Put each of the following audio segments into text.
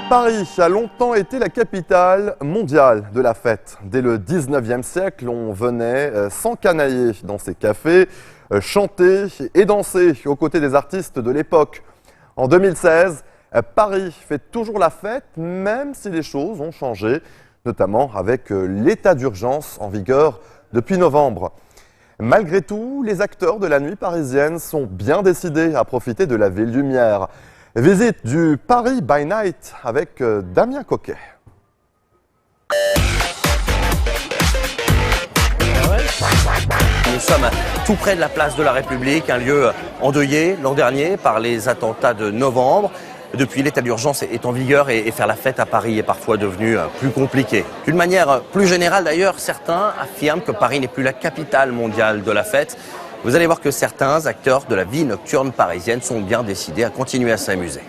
Paris a longtemps été la capitale mondiale de la fête. Dès le 19e siècle, on venait s'encanailler dans ces cafés, chanter et danser aux côtés des artistes de l'époque. En 2016, Paris fait toujours la fête, même si les choses ont changé, notamment avec l'état d'urgence en vigueur depuis novembre. Malgré tout, les acteurs de la nuit parisienne sont bien décidés à profiter de la ville lumière. Visite du Paris by Night avec Damien Coquet. Nous sommes tout près de la place de la République, un lieu endeuillé l'an dernier par les attentats de novembre. Depuis, l'état d'urgence est en vigueur et faire la fête à Paris est parfois devenu plus compliqué. D'une manière plus générale d'ailleurs, certains affirment que Paris n'est plus la capitale mondiale de la fête. Vous allez voir que certains acteurs de la vie nocturne parisienne sont bien décidés à continuer à s'amuser.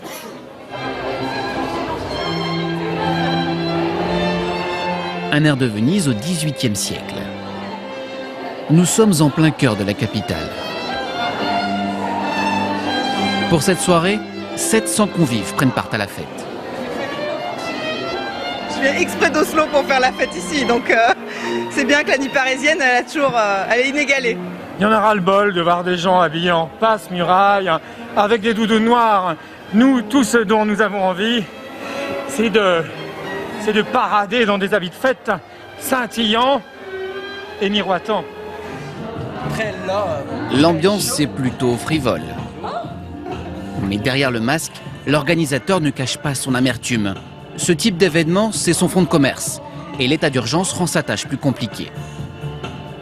Un air de Venise au XVIIIe siècle. Nous sommes en plein cœur de la capitale. Pour cette soirée, 700 convives prennent part à la fête. Je viens exprès d'Oslo pour faire la fête ici, donc c'est bien que la nuit parisienne, elle est inégalée. Il y en a ras-le-bol de voir des gens habillés en passe-muraille, avec des doudous noirs. Nous, tout ce dont nous avons envie, c'est de parader dans des habits de fête scintillants et miroitants. L'ambiance est plutôt frivole. Mais derrière le masque, l'organisateur ne cache pas son amertume. Ce type d'événement, c'est son fonds de commerce. Et l'état d'urgence rend sa tâche plus compliquée.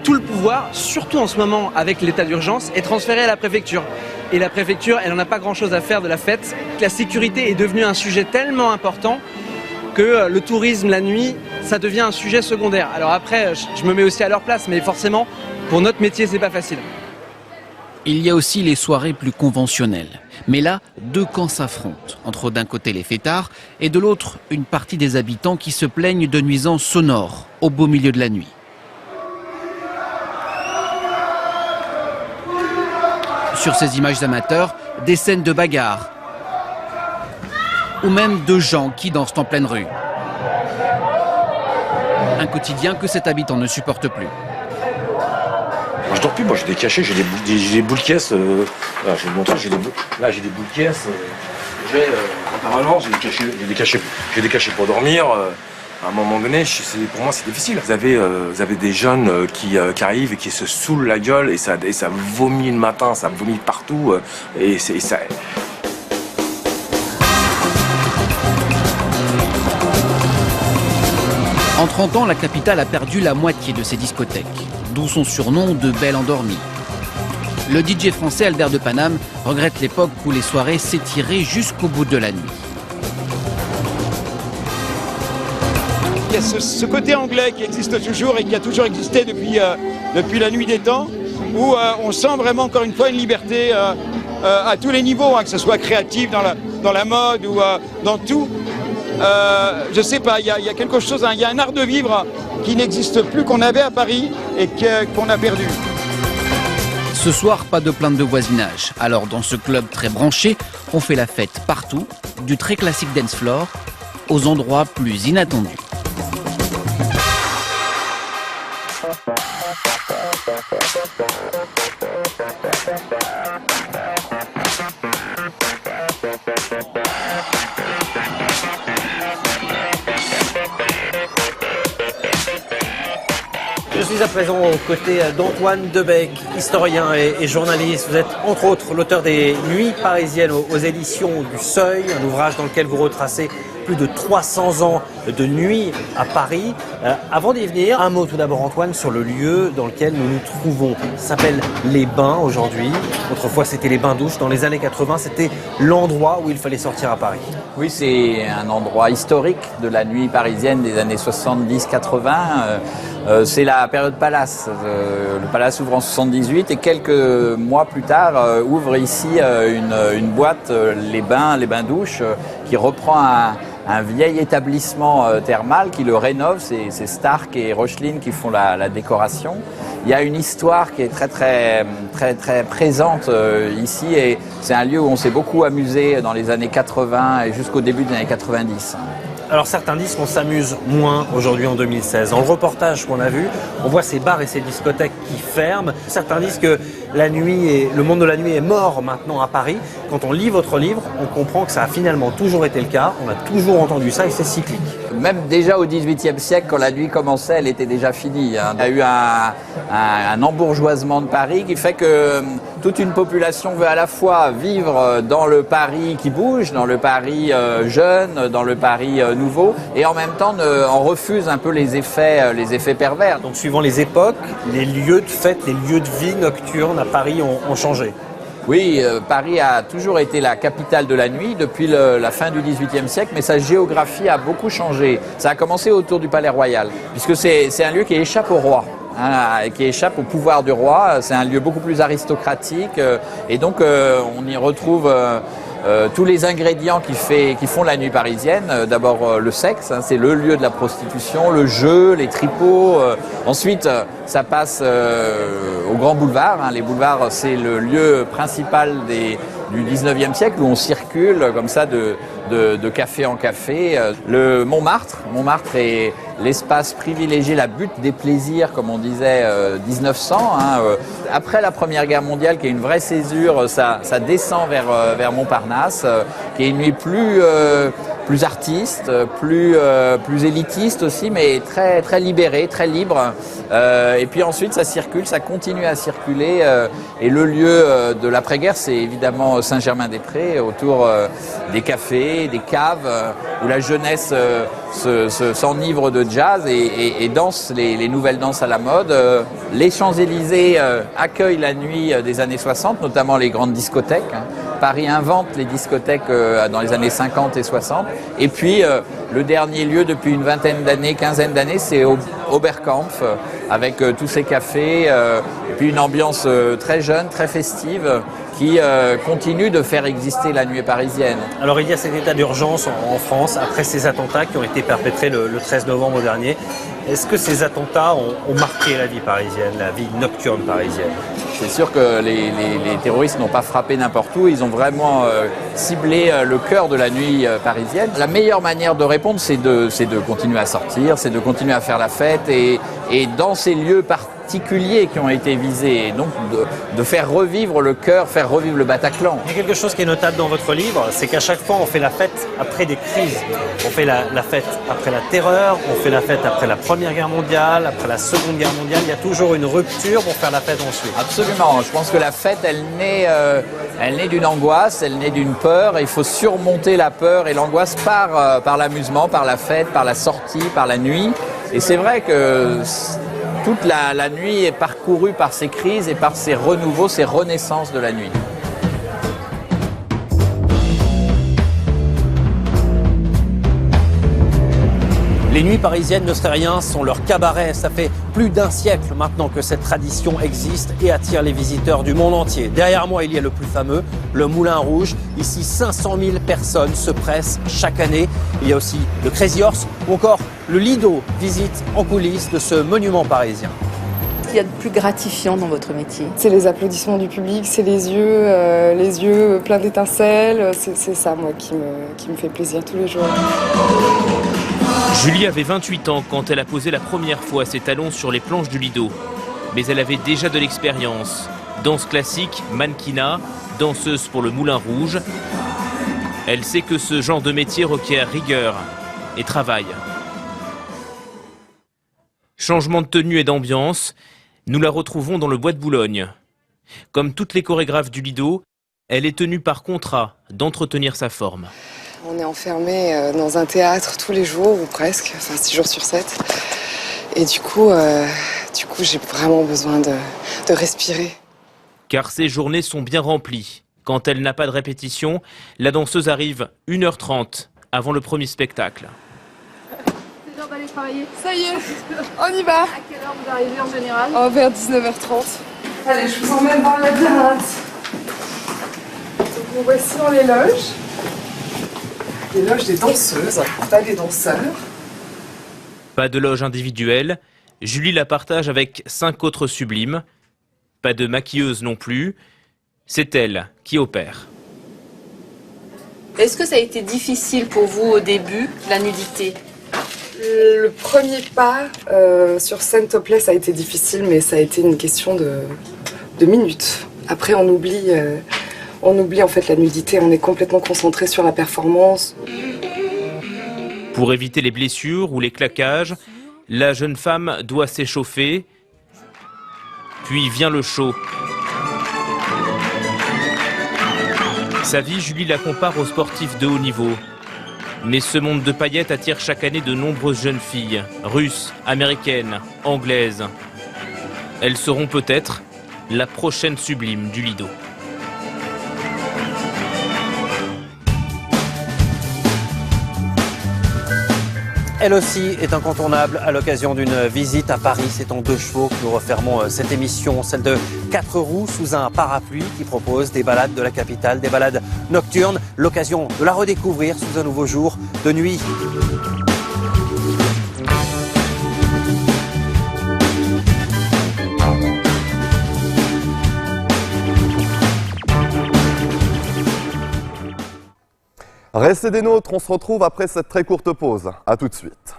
Tout le pouvoir, surtout en ce moment avec l'état d'urgence, est transféré à la préfecture. Et la préfecture, elle n'en a pas grand-chose à faire de la fête. La sécurité est devenue un sujet tellement important que le tourisme la nuit, ça devient un sujet secondaire. Alors après, je me mets aussi à leur place, mais forcément, pour notre métier, c'est pas facile. Il y a aussi les soirées plus conventionnelles. Mais là, deux camps s'affrontent. Entre d'un côté les fêtards et de l'autre, une partie des habitants qui se plaignent de nuisances sonores au beau milieu de la nuit. Sur ces images amateurs, des scènes de bagarres ou même de gens qui dansent en pleine rue. Un quotidien que cet habitant ne supporte plus. Moi, je dors plus, moi j'ai des cachets, j'ai des boules caisses. Là, je vais vous montrer, j'ai des boules caisses. En permanence, j'ai des cachets pour dormir. À un moment donné, pour moi, c'est difficile. Vous avez des jeunes qui arrivent et qui se saoulent la gueule et ça vomit le matin, ça vomit partout. Et ça. En 30 ans, la capitale a perdu la moitié de ses discothèques, d'où son surnom de Belle Endormie. Le DJ français Albert de Paname regrette l'époque où les soirées s'étiraient jusqu'au bout de la nuit. Il y a ce côté anglais qui existe toujours et qui a toujours existé depuis la nuit des temps, où on sent vraiment encore une fois une liberté à tous les niveaux, que ce soit créatif dans la mode ou dans tout. Je sais pas, il y a quelque chose, il y a un art de vivre qui n'existe plus, qu'on avait à Paris et qu'on a perdu. Ce soir, pas de plainte de voisinage. Alors dans ce club très branché, on fait la fête partout, du très classique dance floor aux endroits plus inattendus. Je suis à présent aux côtés d'Antoine Debec, historien et journaliste. Vous êtes entre autres l'auteur des Nuits parisiennes aux éditions du Seuil, un ouvrage dans lequel vous retracez plus de 300 ans de nuit à Paris. Avant d'y venir, un mot tout d'abord Antoine sur le lieu dans lequel nous nous trouvons. Ça s'appelle les Bains aujourd'hui. Autrefois c'était les bains-douches. Dans les années 80, c'était l'endroit où il fallait sortir à Paris. Oui, c'est un endroit historique de la nuit parisienne des années 70-80. C'est la période Palace. Le Palace ouvre en 78 et quelques mois plus tard ouvre ici une boîte, les bains-douches, qui reprend un vieil établissement thermal qui le rénove. C'est Stark et Rochlin qui font la décoration. il y a une histoire qui est très présente ici, et c'est un lieu où on s'est beaucoup amusé dans les années 80 et jusqu'au début des années 90. Alors certains disent qu'on s'amuse moins aujourd'hui en 2016. Dans le reportage qu'on a vu, on voit ces bars et ces discothèques qui ferment. Certains disent que le monde de la nuit est mort maintenant à Paris. Quand on lit votre livre, on comprend que ça a finalement toujours été le cas. On a toujours entendu ça et c'est cyclique. Même déjà au XVIIIe siècle, quand la nuit commençait, elle était déjà finie. Il y a eu un embourgeoisement de Paris qui fait que toute une population veut à la fois vivre dans le Paris qui bouge, dans le Paris jeune, dans le Paris nouveau, et en même temps on refuse un peu les effets pervers. Donc suivant les époques, les lieux de fête, les lieux de vie nocturne à Paris ont changé. Oui, Paris a toujours été la capitale de la nuit depuis la fin du XVIIIe siècle, mais sa géographie a beaucoup changé. Ça a commencé autour du Palais Royal, puisque c'est un lieu qui échappe au roi. Qui échappe au pouvoir du roi. C'est un lieu beaucoup plus aristocratique, et donc on y retrouve tous les ingrédients qui font la nuit parisienne. D'abord le sexe, c'est le lieu de la prostitution, le jeu, les tripots. Ensuite, ça passe au Grand Boulevard. Les boulevards, c'est le lieu principal du 19e siècle où on circule comme ça de café en café. Le Montmartre est l'espace privilégié, la butte des plaisirs, comme on disait 1900. Après la Première Guerre mondiale, qui est une vraie césure, ça descend vers Montparnasse, qui est une nuit plus artiste, plus élitiste aussi, mais très très libérée, très libre. Et puis ensuite, ça continue à circuler. Et le lieu de l'après-guerre, c'est évidemment Saint-Germain-des-Prés, autour des cafés, des caves, où la jeunesse s'enivre de jazz et danse les nouvelles danses à la mode. Les Champs-Élysées accueillent la nuit des années 60, notamment les grandes discothèques. Paris invente les discothèques dans les années 50 et 60. Et puis, le dernier lieu depuis une quinzaine d'années, c'est Oberkampf, avec tous ces cafés, et puis une ambiance très jeune, très festive, qui continue de faire exister la nuit parisienne. Alors il y a cet état d'urgence en France après ces attentats qui ont été perpétrés le 13 novembre dernier. Est-ce que ces attentats ont marqué la vie parisienne, la vie nocturne parisienne? C'est sûr que les terroristes n'ont pas frappé n'importe où, ils ont vraiment ciblé le cœur de la nuit parisienne. La meilleure manière de répondre, c'est de continuer à sortir, c'est de continuer à faire la fête, et dans ces lieux particuliers qui ont été visés, et donc de faire revivre le cœur, faire revivre le Bataclan. Il y a quelque chose qui est notable dans votre livre, c'est qu'à chaque fois on fait la fête après des crises. On fait la fête après la terreur, on fait la fête après la Première Guerre mondiale, après la Seconde Guerre mondiale. Il y a toujours une rupture pour faire la fête ensuite. Absolument. Je pense que la fête, elle naît d'une angoisse, elle naît d'une peur. Et il faut surmonter la peur et l'angoisse par l'amusement, par la fête, par la sortie, par la nuit. Et c'est vrai que toute la nuit est parcourue par ces crises et par ces renouveaux, ces renaissances de la nuit. Les nuits parisiennes ne seraient rien sans leur cabaret. Ça fait plus d'un siècle maintenant que cette tradition existe et attire les visiteurs du monde entier. Derrière moi, il y a le plus fameux, le Moulin Rouge. Ici, 500 000 personnes se pressent chaque année. Il y a aussi le Crazy Horse ou encore le Lido, visite en coulisses de ce monument parisien. Qu'est-ce qu'il y a de plus gratifiant dans votre métier? C'est les applaudissements du public, c'est les yeux pleins d'étincelles. C'est ça, moi, qui me fait plaisir tous les jours. Julie avait 28 ans quand elle a posé la première fois ses talons sur les planches du Lido. Mais elle avait déjà de l'expérience. Danse classique, mannequinat, danseuse pour le Moulin Rouge. Elle sait que ce genre de métier requiert rigueur et travail. Changement de tenue et d'ambiance, nous la retrouvons dans le Bois de Boulogne. Comme toutes les chorégraphes du Lido, elle est tenue par contrat d'entretenir sa forme. On est enfermé dans un théâtre tous les jours, ou presque, enfin 6 jours sur 7. Et du coup j'ai vraiment besoin de respirer. Car ces journées sont bien remplies. Quand elle n'a pas de répétition, la danseuse arrive 1h30 avant le premier spectacle. C'est l'heure d'aller travailler. Ça y est, on y va. À quelle heure vous arrivez en général? Vers 19h30. Allez, je vous emmène dans le labyrinthe. Donc vous voici dans les loges. Les loges des danseuses, pas des danseurs. Pas de loge individuelle, Julie la partage avec 5 autres sublimes. Pas de maquilleuse non plus. C'est elle qui opère. Est-ce que ça a été difficile pour vous au début, la nudité? Le premier pas sur scène topless a été difficile, mais ça a été une question de minutes. Après, on oublie en fait la nudité, on est complètement concentré sur la performance. Pour éviter les blessures ou les claquages, la jeune femme doit s'échauffer. Puis vient le chaud. Sa vie, Julie la compare aux sportifs de haut niveau. Mais ce monde de paillettes attire chaque année de nombreuses jeunes filles, russes, américaines, anglaises. Elles seront peut-être la prochaine sublime du Lido. Elle aussi est incontournable à l'occasion d'une visite à Paris. C'est en 2 chevaux que nous refermons cette émission, celle de 4 roues sous un parapluie qui propose des balades de la capitale, des balades nocturnes. L'occasion de la redécouvrir sous un nouveau jour de nuit. Restez des nôtres, on se retrouve après cette très courte pause. A tout de suite.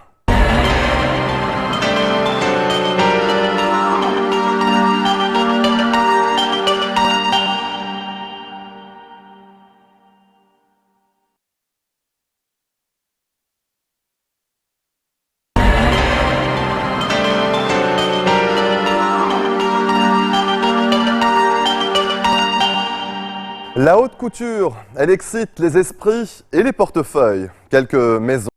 La haute couture, elle excite les esprits et les portefeuilles. Quelques maisons